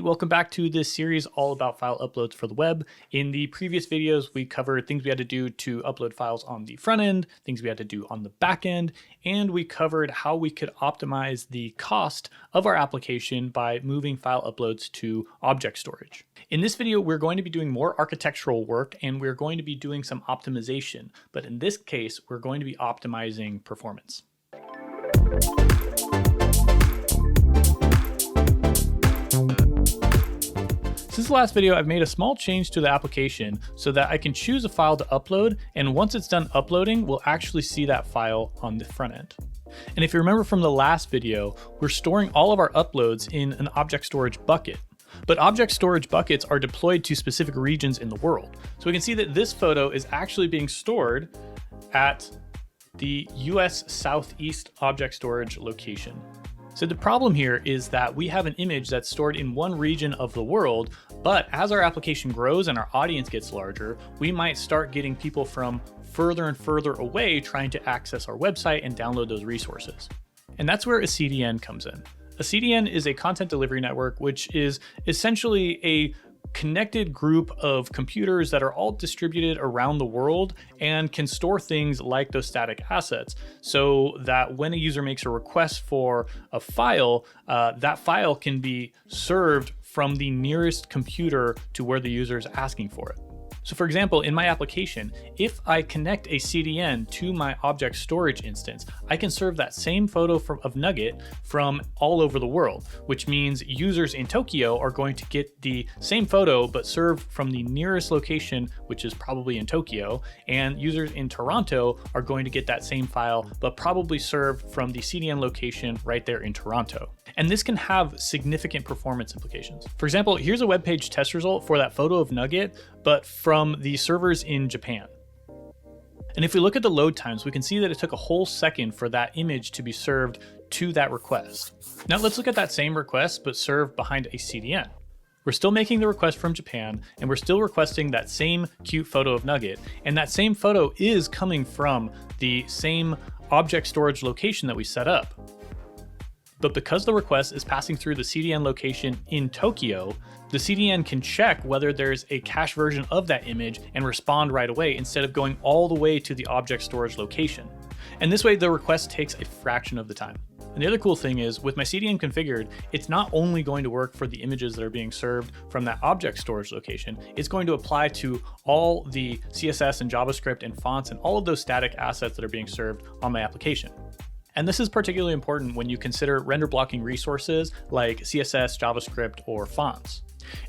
welcome back to this series all about file uploads for the web. In the previous videos, we covered things we had to do to upload files on the front end, things we had to do on the back end, and we covered how we could optimize the cost of our application by moving file uploads to object storage. In this video, we're going to be doing more architectural work and we're going to be doing some optimization, but in this case, we're going to be optimizing performance. Since the last video, I've made a small change to the application so that I can choose a file to upload, and once it's done uploading, we'll actually see that file on the front end. And if you remember from the last video, we're storing all of our uploads in an object storage bucket. But object storage buckets are deployed to specific regions in the world. So we can see that this photo is actually being stored at the US Southeast object storage location. So the problem here is that we have an image that's stored in one region of the world, but as our application grows and our audience gets larger, we might start getting people from further and further away trying to access our website and download those resources. And that's where a CDN comes in. A CDN is a content delivery network, which is essentially a connected group of computers that are all distributed around the world and can store things like those static assets so that when a user makes a request for a file, that file can be served from the nearest computer to where the user is asking for it. So for example, in my application, if I connect a CDN to my object storage instance, I can serve that same photo of Nugget from all over the world, which means users in Tokyo are going to get the same photo, but served from the nearest location, which is probably in Tokyo, and users in Toronto are going to get that same file, but probably served from the CDN location right there in Toronto. And this can have significant performance implications. For example, here's a web page test result for that photo of Nugget, but from the servers in Japan. And if we look at the load times, we can see that it took a whole second for that image to be served to that request. Now let's look at that same request, but served behind a CDN. We're still making the request from Japan, and we're still requesting that same cute photo of Nugget, and that same photo is coming from the same object storage location that we set up. But because the request is passing through the CDN location in Tokyo, the CDN can check whether there's a cache version of that image and respond right away instead of going all the way to the object storage location. And this way the request takes a fraction of the time. And the other cool thing is with my CDN configured, it's not only going to work for the images that are being served from that object storage location, it's going to apply to all the CSS and JavaScript and fonts and all of those static assets that are being served on my application. And this is particularly important when you consider render blocking resources like CSS, JavaScript, or fonts.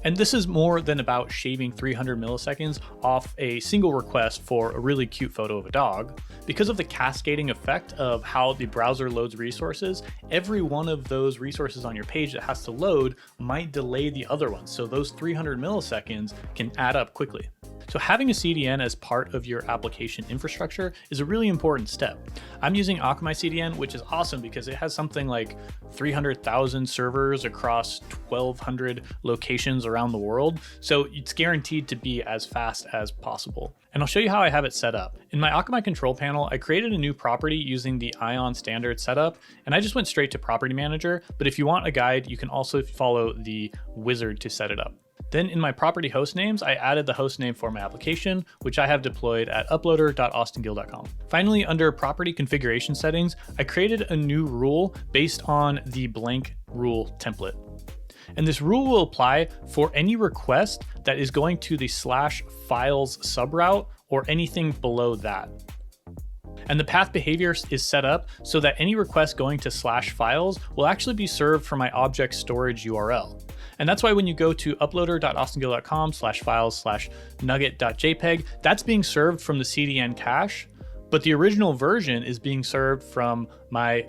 And this is more than about shaving 300 milliseconds off a single request for a really cute photo of a dog. Because of the cascading effect of how the browser loads resources, every one of those resources on your page that has to load might delay the other ones. So those 300 milliseconds can add up quickly. So having a CDN as part of your application infrastructure is a really important step. I'm using Akamai CDN, which is awesome because it has something like 300,000 servers across 1,200 locations around the world. So it's guaranteed to be as fast as possible. And I'll show you how I have it set up. In my Akamai control panel, I created a new property using the Ion standard setup, and I just went straight to Property Manager. But if you want a guide, you can also follow the wizard to set it up. Then in my property host names, I added the host name for my application, which I have deployed at uploader.austingil.com. Finally, under property configuration settings, I created a new rule based on the blank rule template. And this rule will apply for any request that is going to the /files subroute or anything below that. And the path behavior is set up so that any request going to /files will actually be served from my object storage URL. And that's why when you go to uploader.austingil.com /files/nugget.jpg, that's being served from the CDN cache, but the original version is being served from my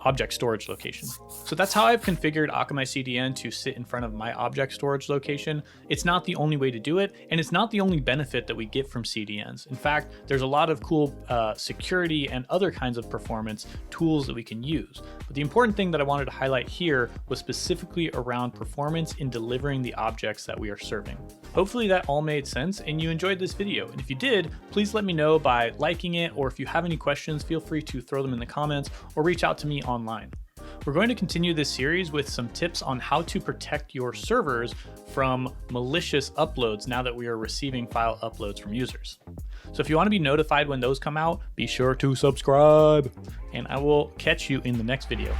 object storage location. So that's how I've configured Akamai CDN to sit in front of my object storage location. It's not the only way to do it, and it's not the only benefit that we get from CDNs. In fact, there's a lot of cool security and other kinds of performance tools that we can use. But the important thing that I wanted to highlight here was specifically around performance in delivering the objects that we are serving. Hopefully that all made sense and you enjoyed this video. And if you did, please let me know by liking it, or if you have any questions, feel free to throw them in the comments or reach out to me online. We're going to continue this series with some tips on how to protect your servers from malicious uploads now that we are receiving file uploads from users. So if you want to be notified when those come out, be sure to subscribe, and I will catch you in the next video.